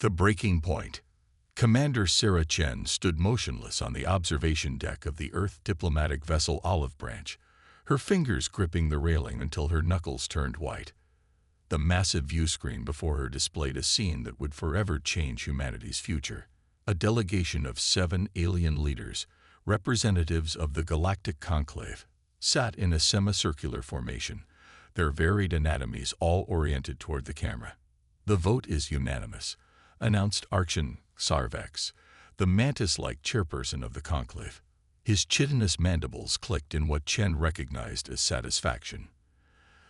The breaking point. Commander Sarah Chen stood motionless on the observation deck of the Earth diplomatic vessel Olive Branch, her fingers gripping the railing until her knuckles turned white. The massive view screen before her displayed a scene that would forever change humanity's future. A delegation of 7 alien leaders, representatives of the Galactic Conclave, sat in a semicircular formation, their varied anatomies all oriented toward the camera. "The vote is unanimous," announced Arkshan Sarvex, the mantis-like chairperson of the conclave. His chitinous mandibles clicked in what Chen recognized as satisfaction.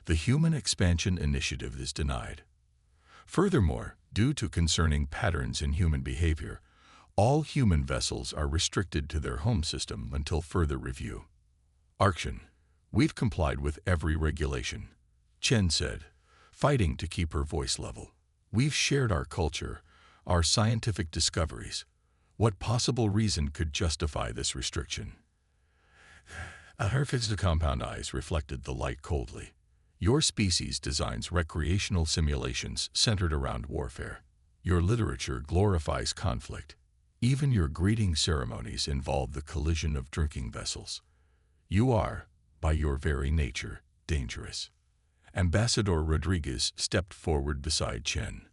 The Human Expansion Initiative is denied. Furthermore, due to concerning patterns in human behavior, all human vessels are restricted to their home system until further review. "Arkshan, we've complied with every regulation," Chen said, fighting to keep her voice level. "We've shared our culture, our scientific discoveries. What possible reason could justify this restriction?" Her fixed compound eyes reflected the light coldly. "Your species designs recreational simulations centered around warfare. Your literature glorifies conflict. Even your greeting ceremonies involve the collision of drinking vessels. You are, by your very nature, dangerous." Ambassador Rodriguez stepped forward beside Chen.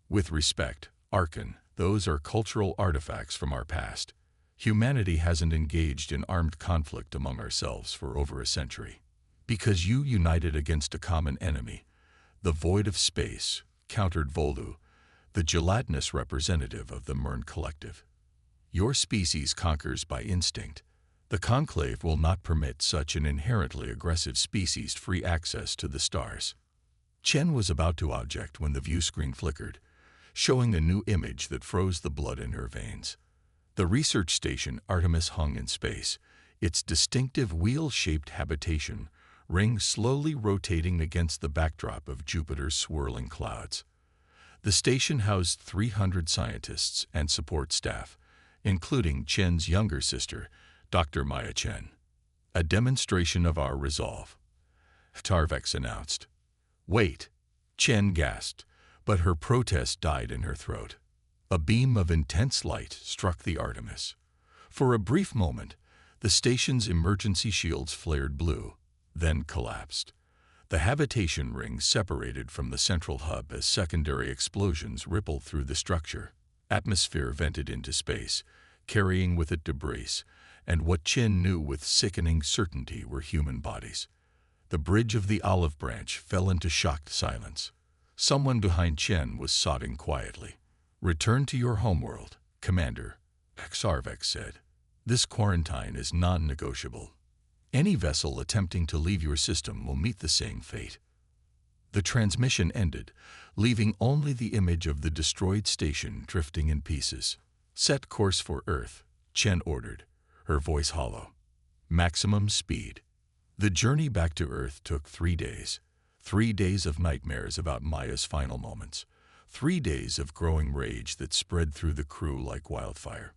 "With respect, Arkan, those are cultural artifacts from our past. Humanity hasn't engaged in armed conflict among ourselves for over a century. Because you united against a common enemy, the void of space," countered Volu, the gelatinous representative of the Mern Collective. "Your species conquers by instinct. The Conclave will not permit such an inherently aggressive species free access to the stars." Chen was about to object when the view screen flickered, showing a new image that froze the blood in her veins. The research station Artemis hung in space, its distinctive wheel-shaped habitation ring slowly rotating against the backdrop of Jupiter's swirling clouds. The station housed 300 scientists and support staff, including Chen's younger sister, Dr. Maya Chen. "A demonstration of our resolve," Tarvex announced. "Wait," Chen gasped, but her protest died in her throat. A beam of intense light struck the Artemis. For a brief moment, the station's emergency shields flared blue, then collapsed. The habitation ring separated from the central hub as secondary explosions rippled through the structure. Atmosphere vented into space, carrying with it debris, and what Chen knew with sickening certainty were human bodies. The bridge of the Olive Branch fell into shocked silence. Someone behind Chen was sobbing quietly. "Return to your homeworld, Commander," Sarvex said. "This quarantine is non-negotiable. Any vessel attempting to leave your system will meet the same fate." The transmission ended, leaving only the image of the destroyed station drifting in pieces. "Set course for Earth," Chen ordered, her voice hollow. "Maximum speed." The journey back to Earth took 3 days. 3 days of nightmares about Maya's final moments. 3 days of growing rage that spread through the crew like wildfire.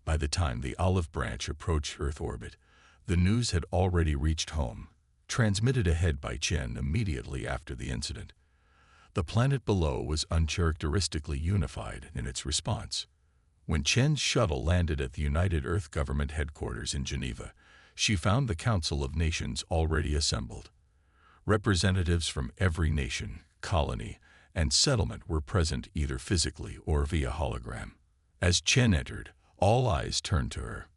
By the time the Olive Branch approached Earth orbit, the news had already reached home, transmitted ahead by Chen immediately after the incident. The planet below was uncharacteristically unified in its response. When Chen's shuttle landed at the United Earth Government headquarters in Geneva, she found the Council of Nations already assembled. Representatives from every nation, colony, and settlement were present either physically or via hologram. As Chen entered, all eyes turned to her.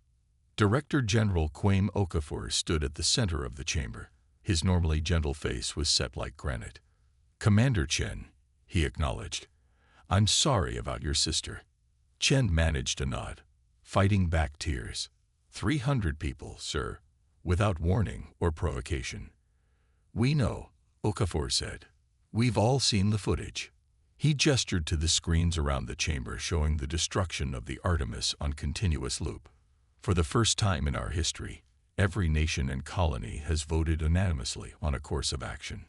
Director General Kwame Okafor stood at the center of the chamber. His normally gentle face was set like granite. "Commander Chen," he acknowledged, "I'm sorry about your sister." Chen managed a nod, fighting back tears. 300 people, sir, without warning or provocation." "We know," Okafor said. "We've all seen the footage." He gestured to the screens around the chamber showing the destruction of the Artemis on continuous loop. "For the first time in our history, every nation and colony has voted unanimously on a course of action."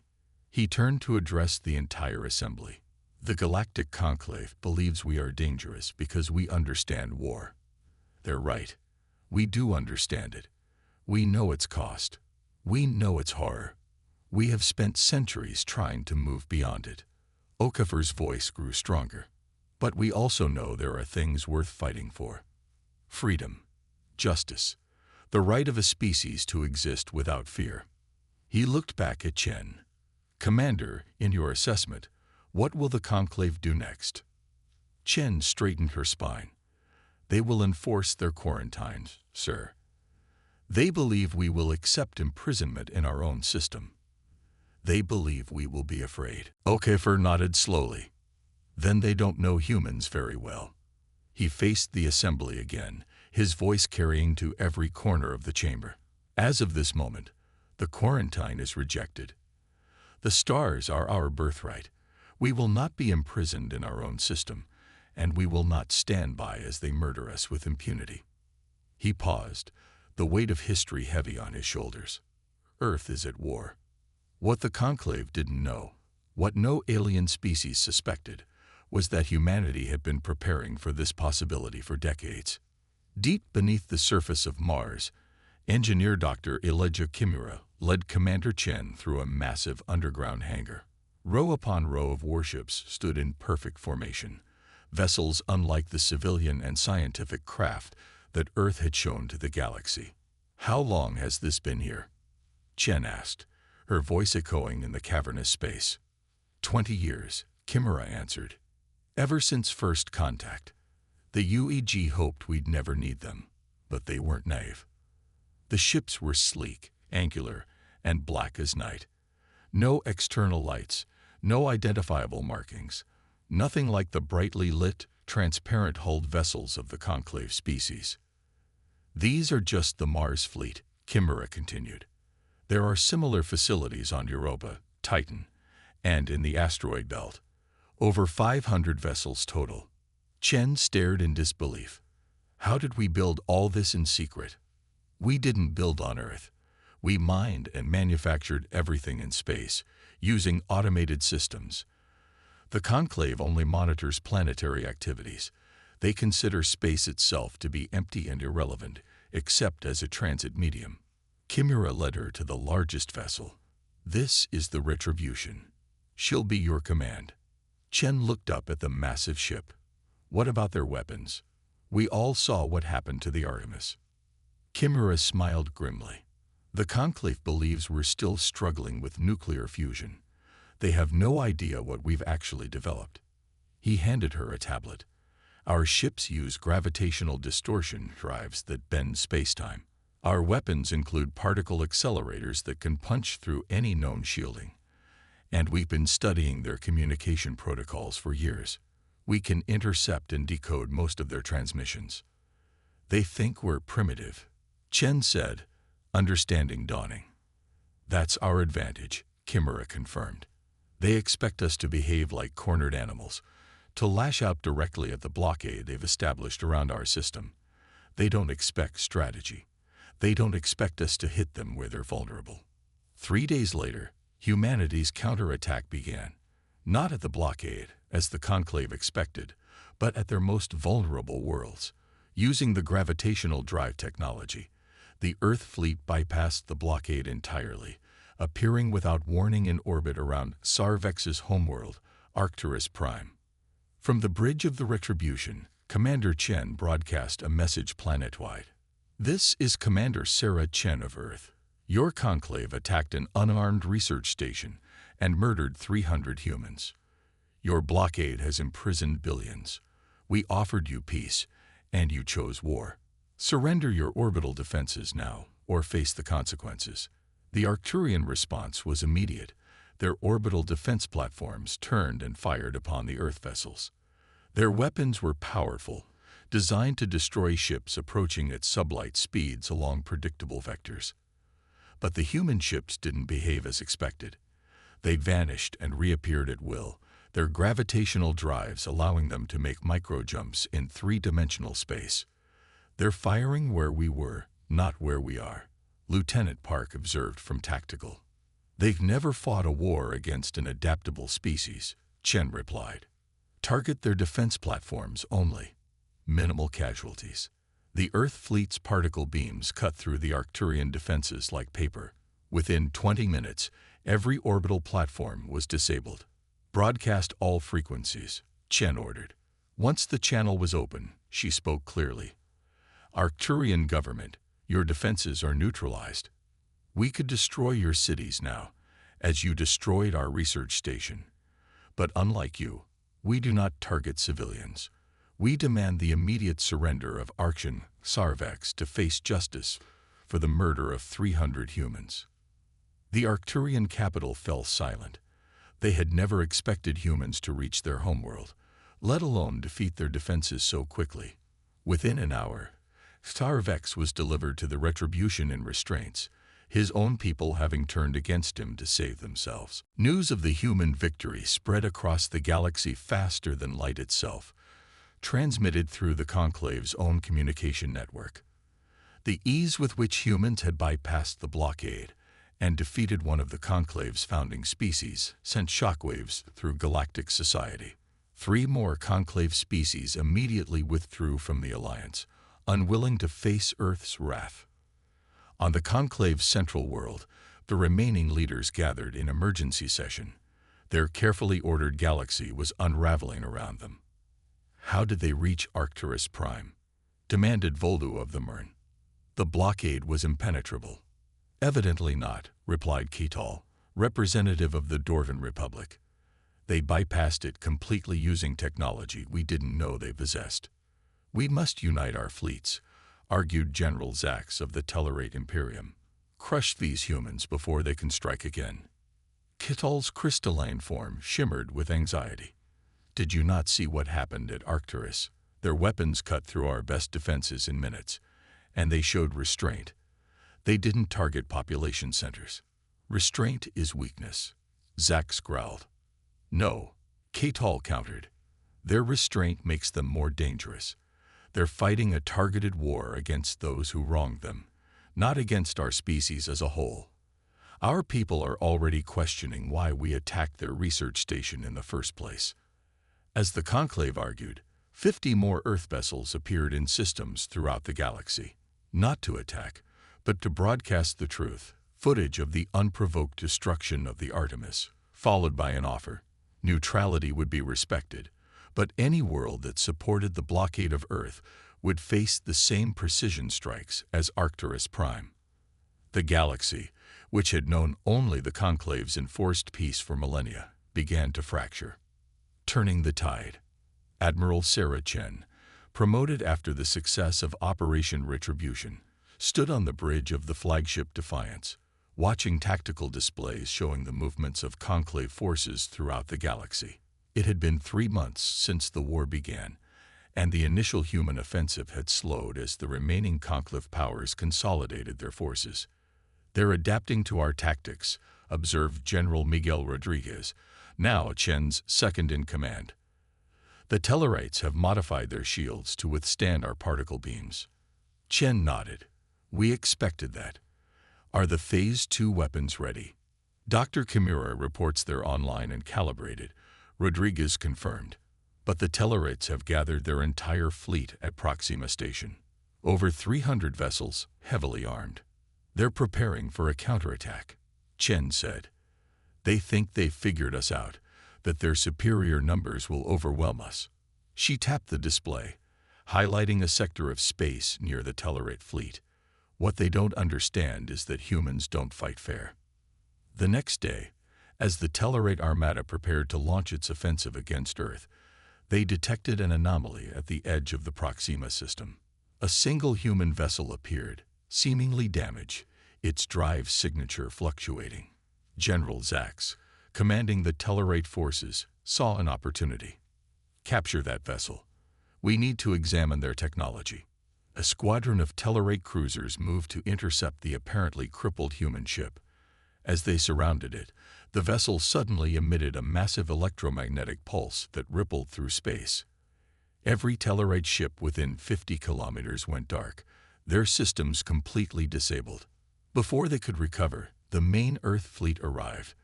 He turned to address the entire assembly. "The Galactic Conclave believes we are dangerous because we understand war. They're right. We do understand it. We know its cost. We know its horror. We have spent centuries trying to move beyond it." Okafor's voice grew stronger. But we also know there are things worth fighting for. Freedom, justice, the right of a species to exist without fear. He looked back at Chen. Commander, in your assessment, what will the Conclave do next? Chen straightened her spine. They will enforce their quarantines, sir. They believe we will accept imprisonment in our own system. They believe we will be afraid. Okafor nodded slowly. Then they don't know humans very well. He faced the assembly again, his voice carrying to every corner of the chamber. As of this moment, the quarantine is rejected. The stars are our birthright. We will not be imprisoned in our own system, and we will not stand by as they murder us with impunity. He paused, the weight of history heavy on his shoulders. Earth is at war. What the Conclave didn't know, what no alien species suspected, was that humanity had been preparing for this possibility for decades. Deep beneath the surface of Mars, engineer Dr. Elijah Kimura led Commander Chen through a massive underground hangar. Row upon row of warships stood in perfect formation, vessels unlike the civilian and scientific craft that Earth had shown to the galaxy. How long has this been here? Chen asked, her voice echoing in the cavernous space. 20 years, Kimura answered. Ever since first contact. The UEG hoped we'd never need them, but they weren't naive. The ships were sleek, angular, and black as night. No external lights, no identifiable markings, nothing like the brightly lit, transparent hulled vessels of the Conclave species. These are just the Mars fleet, Kimura continued. There are similar facilities on Europa, Titan, and in the asteroid belt. Over 500 vessels total. Chen stared in disbelief. How did we build all this in secret? We didn't build on Earth. We mined and manufactured everything in space, using automated systems. The Conclave only monitors planetary activities. They consider space itself to be empty and irrelevant, except as a transit medium. Kimura led her to the largest vessel. This is the Retribution. She'll be your command. Chen looked up at the massive ship. What about their weapons? We all saw what happened to the Artemis. Kimura smiled grimly. The Conclave believes we're still struggling with nuclear fusion. They have no idea what we've actually developed. He handed her a tablet. Our ships use gravitational distortion drives that bend spacetime. Our weapons include particle accelerators that can punch through any known shielding. And we've been studying their communication protocols for years. We can intercept and decode most of their transmissions. They think we're primitive, Chen said, understanding dawning. That's our advantage, Kimura confirmed. They expect us to behave like cornered animals, to lash out directly at the blockade they've established around our system. They don't expect strategy. They don't expect us to hit them where they're vulnerable. 3 days later, humanity's counterattack began, not at the blockade, as the Conclave expected, but at their most vulnerable worlds. Using the gravitational drive technology, the Earth fleet bypassed the blockade entirely, appearing without warning in orbit around Sarvex's homeworld, Arcturus Prime. From the bridge of the Retribution, Commander Chen broadcast a message planet-wide. This is Commander Sarah Chen of Earth. Your Conclave attacked an unarmed research station and murdered 300 humans. Your blockade has imprisoned billions. We offered you peace, and you chose war. Surrender your orbital defenses now, or face the consequences. The Arcturian response was immediate. Their orbital defense platforms turned and fired upon the Earth vessels. Their weapons were powerful, designed to destroy ships approaching at sublight speeds along predictable vectors. But the human ships didn't behave as expected. They vanished and reappeared at will, their gravitational drives allowing them to make micro-jumps in three-dimensional space. They're firing where we were, not where we are, Lieutenant Park observed from tactical. They've never fought a war against an adaptable species, Chen replied. Target their defense platforms only. Minimal casualties. The Earth fleet's particle beams cut through the Arcturian defenses like paper. Within 20 minutes, every orbital platform was disabled. Broadcast all frequencies, Chen ordered. Once the channel was open, she spoke clearly. Arcturian government, your defenses are neutralized. We could destroy your cities now, as you destroyed our research station. But unlike you, we do not target civilians. We demand the immediate surrender of Archean Sarvex to face justice for the murder of 300 humans. The Arcturian capital fell silent. They had never expected humans to reach their homeworld, let alone defeat their defenses so quickly. Within an hour, Sarvex was delivered to the retribution in restraints, his own people having turned against him to save themselves. News of the human victory spread across the galaxy faster than light itself, transmitted through the Conclave's own communication network. The ease with which humans had bypassed the blockade and defeated one of the Conclave's founding species sent shockwaves through galactic society. 3 more Conclave species immediately withdrew from the Alliance, unwilling to face Earth's wrath. On the Conclave's central world, the remaining leaders gathered in emergency session. Their carefully ordered galaxy was unraveling around them. How did they reach Arcturus Prime? Demanded Voldu of the Myrn. The blockade was impenetrable. Evidently not, replied Ketal, representative of the Dorvan Republic. They bypassed it completely using technology we didn't know they possessed. We must unite our fleets, argued General Zax of the Tellarate Imperium. Crush these humans before they can strike again. Ketal's crystalline form shimmered with anxiety. Did you not see what happened at Arcturus? Their weapons cut through our best defenses in minutes, and they showed restraint. They didn't target population centers. Restraint is weakness. Zax growled. No, Ketal countered. Their restraint makes them more dangerous. They're fighting a targeted war against those who wronged them, not against our species as a whole. Our people are already questioning why we attacked their research station in the first place. As the Conclave argued, 50 more Earth vessels appeared in systems throughout the galaxy, not to attack, but to broadcast the truth, footage of the unprovoked destruction of the Artemis, followed by an offer. Neutrality would be respected, but any world that supported the blockade of Earth would face the same precision strikes as Arcturus Prime. The galaxy, which had known only the Conclave's enforced peace for millennia, began to fracture. Turning the tide. Admiral Sarah Chen, promoted after the success of Operation Retribution, stood on the bridge of the flagship Defiance, watching tactical displays showing the movements of Conclave forces throughout the galaxy. It had been 3 months since the war began, and the initial human offensive had slowed as the remaining Conclave powers consolidated their forces. They're adapting to our tactics, observed General Miguel Rodriguez, now Chen's second-in-command. The Tellarites have modified their shields to withstand our particle beams. Chen nodded. We expected that. Are the Phase 2 weapons ready? Dr. Kimura reports they're online and calibrated, Rodriguez confirmed. But the Tellarites have gathered their entire fleet at Proxima Station. Over 300 vessels, heavily armed. They're preparing for a counterattack, Chen said. They think they've figured us out, that their superior numbers will overwhelm us. She tapped the display, highlighting a sector of space near the Tellarate fleet. What they don't understand is that humans don't fight fair. The next day, as the Tellarate Armada prepared to launch its offensive against Earth, they detected an anomaly at the edge of the Proxima system. A single human vessel appeared, seemingly damaged, its drive signature fluctuating. General Zax, commanding the Tellarate forces, saw an opportunity. Capture that vessel. We need to examine their technology. A squadron of Tellarate cruisers moved to intercept the apparently crippled human ship. As they surrounded it, the vessel suddenly emitted a massive electromagnetic pulse that rippled through space. Every Tellarate ship within 50 kilometers went dark, their systems completely disabled. Before they could recover, the main Earth fleet arrived,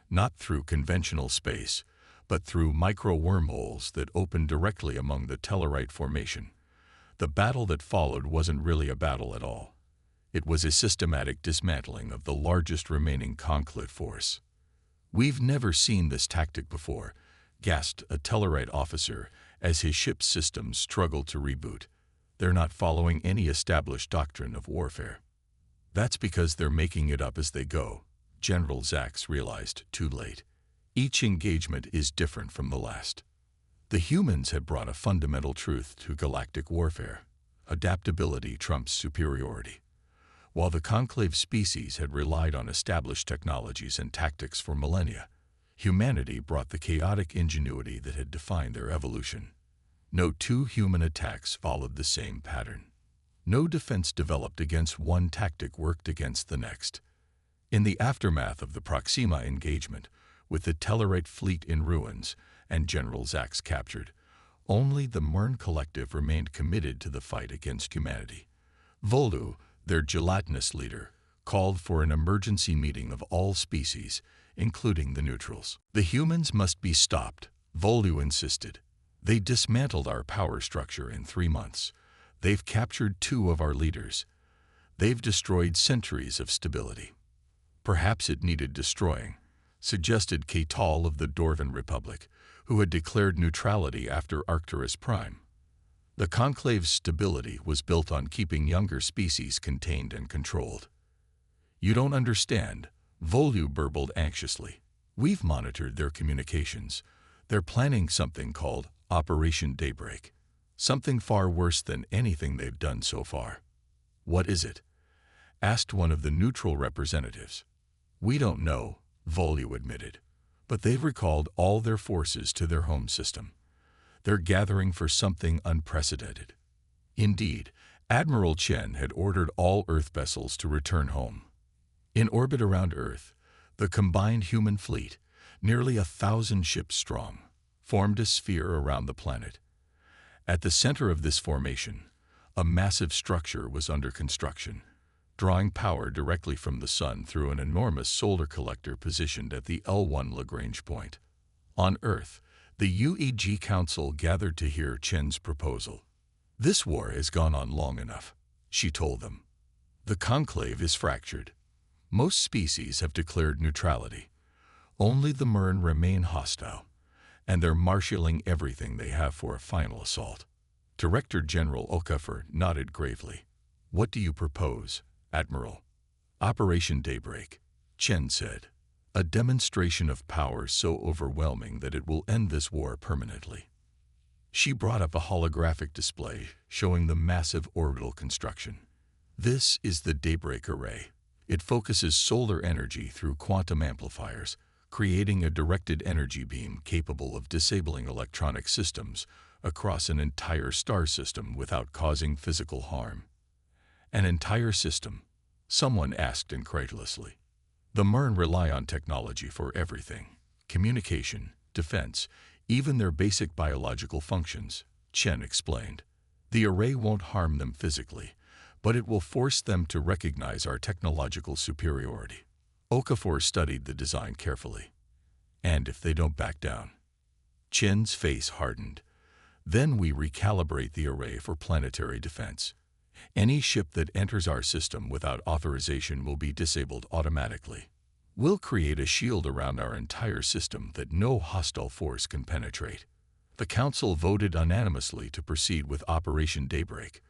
not through conventional space, but through micro-wormholes that opened directly among the Tellarite formation. The battle that followed wasn't really a battle at all. It was a systematic dismantling of the largest remaining Conclave force. We've never seen this tactic before, gasped a Tellarite officer as his ship's systems struggled to reboot. They're not following any established doctrine of warfare. That's because they're making it up as they go, General Zax realized too late. Each engagement is different from the last. The humans had brought a fundamental truth to galactic warfare. Adaptability trumps superiority. While the Conclave species had relied on established technologies and tactics for millennia, humanity brought the chaotic ingenuity that had defined their evolution. No two human attacks followed the same pattern. No defense developed against one tactic worked against the next. In the aftermath of the Proxima engagement, with the Tellarite fleet in ruins and General Zax captured, only the Myrn Collective remained committed to the fight against humanity. Volu, their gelatinous leader, called for an emergency meeting of all species, including the neutrals. The humans must be stopped, Volu insisted. They dismantled our power structure in 3 months. They've captured 2 of our leaders. They've destroyed centuries of stability. Perhaps it needed destroying, suggested Catal of the Dorvan Republic, who had declared neutrality after Arcturus Prime. The Conclave's stability was built on keeping younger species contained and controlled. You don't understand, Volu burbled anxiously. We've monitored their communications. They're planning something called Operation Daybreak. Something far worse than anything they've done so far. What is it? Asked one of the neutral representatives. We don't know, Volu admitted, but they've recalled all their forces to their home system. They're gathering for something unprecedented. Indeed, Admiral Chen had ordered all Earth vessels to return home. In orbit around Earth, the combined human fleet, nearly 1,000 ships strong, formed a sphere around the planet. At the center of this formation, a massive structure was under construction, drawing power directly from the sun through an enormous solar collector positioned at the L1 Lagrange point. On Earth, the UEG Council gathered to hear Chen's proposal. This war has gone on long enough, she told them. The conclave is fractured. Most species have declared neutrality. Only the Myrn remain hostile, and they're marshalling everything they have for a final assault. Director General Okafor nodded gravely. What do you propose, Admiral? Operation Daybreak, Chen said. A demonstration of power so overwhelming that it will end this war permanently. She brought up a holographic display showing the massive orbital construction. This is the Daybreak Array. It focuses solar energy through quantum amplifiers, creating a directed energy beam capable of disabling electronic systems across an entire star system without causing physical harm. An entire system? Someone asked incredulously. The Myrn rely on technology for everything. Communication, defense, even their basic biological functions, Chen explained. The array won't harm them physically, but it will force them to recognize our technological superiority. Okafor studied the design carefully. And if they don't back down? Chen's face hardened. Then we recalibrate the array for planetary defense. Any ship that enters our system without authorization will be disabled automatically. We'll create a shield around our entire system that no hostile force can penetrate. The Council voted unanimously to proceed with Operation Daybreak.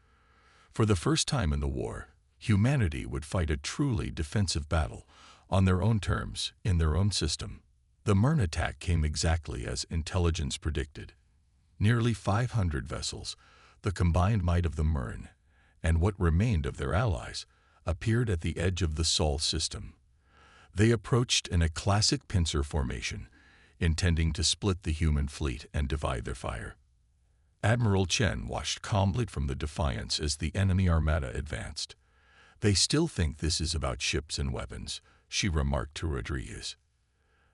For the first time in the war, humanity would fight a truly defensive battle, on their own terms, in their own system. The Myrn attack came exactly as intelligence predicted. Nearly 500 vessels, the combined might of the Myrn, and what remained of their allies, appeared at the edge of the Sol system. They approached in a classic pincer formation, intending to split the human fleet and divide their fire. Admiral Chen watched calmly from the Defiance as the enemy armada advanced. They still think this is about ships and weapons, she remarked to Rodriguez.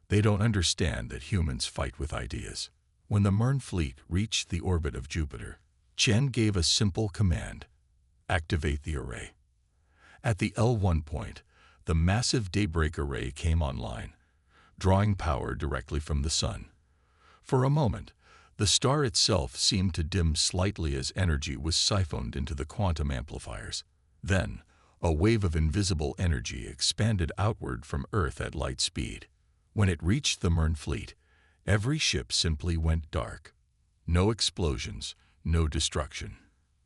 They don't understand that humans fight with ideas. When the Myrn fleet reached the orbit of Jupiter, Chen gave a simple command: activate the array. At the L1 point, the massive Daybreak Array came online, drawing power directly from the sun. For a moment, the star itself seemed to dim slightly as energy was siphoned into the quantum amplifiers. Then, a wave of invisible energy expanded outward from Earth at light speed. When it reached the Myrn fleet, every ship simply went dark. No explosions, no destruction.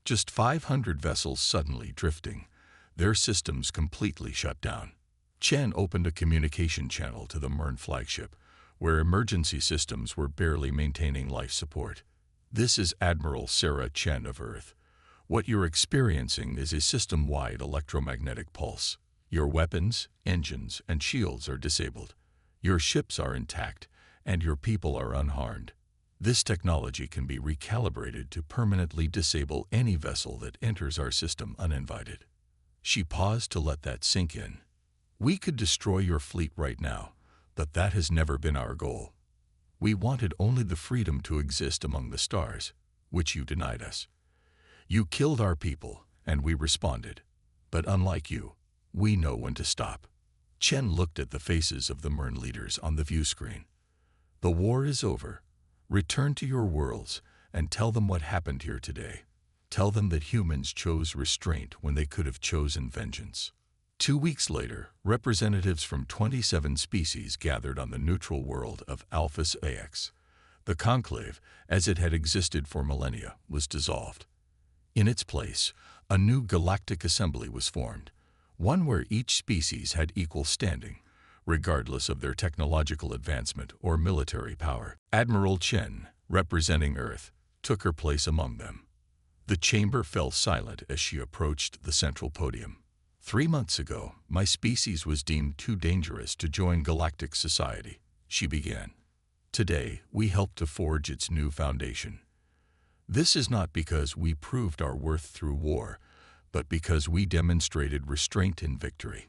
Just 500 vessels suddenly drifting, their systems completely shut down. Chen opened a communication channel to the Mern flagship, where emergency systems were barely maintaining life support. "This is Admiral Sarah Chen of Earth. What you're experiencing is a system-wide electromagnetic pulse. Your weapons, engines, and shields are disabled. Your ships are intact, and your people are unharmed. This technology can be recalibrated to permanently disable any vessel that enters our system uninvited." She paused to let that sink in. "We could destroy your fleet right now, but that has never been our goal. We wanted only the freedom to exist among the stars, which you denied us. You killed our people, and we responded. But unlike you, we know when to stop." Chen looked at the faces of the Mern leaders on the view screen. "The war is over. Return to your worlds and tell them what happened here today. Tell them that humans chose restraint when they could have chosen vengeance." 2 weeks later, representatives from 27 species gathered on the neutral world of Alphas AX. The conclave, as it had existed for millennia, was dissolved. In its place, a new galactic assembly was formed, one where each species had equal standing, regardless of their technological advancement or military power. Admiral Chen, representing Earth, took her place among them. The chamber fell silent as she approached the central podium. "3 months ago, my species was deemed too dangerous to join galactic society," she began. "Today, we help to forge its new foundation. This is not because we proved our worth through war, but because we demonstrated restraint in victory."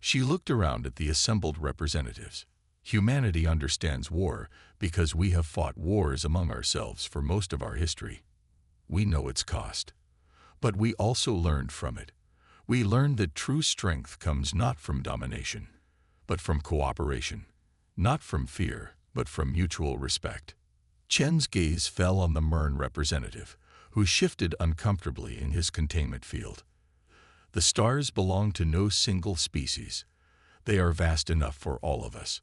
She looked around at the assembled representatives. "Humanity understands war because we have fought wars among ourselves for most of our history. We know its cost. But we also learned from it. We learned that true strength comes not from domination, but from cooperation. Not from fear, but from mutual respect." Chen's gaze fell on the Mern representative, who shifted uncomfortably in his containment field. "The stars belong to no single species. They are vast enough for all of us.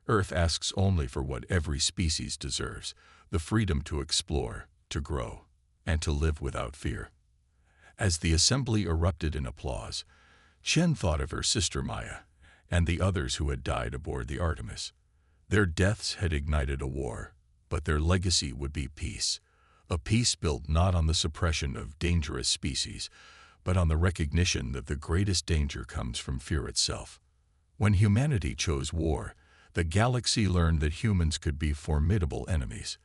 Earth asks only for what every species deserves: the freedom to explore, to grow, and to live without fear." As the assembly erupted in applause, Chen thought of her sister Maya and the others who had died aboard the Artemis. Their deaths had ignited a war, but their legacy would be peace. A peace built not on the suppression of dangerous species, but on the recognition that the greatest danger comes from fear itself. When humanity chose war, the galaxy learned that humans could be formidable enemies.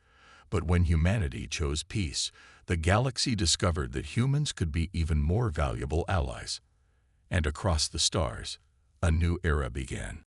But when humanity chose peace, the galaxy discovered that humans could be even more valuable allies. And across the stars, a new era began.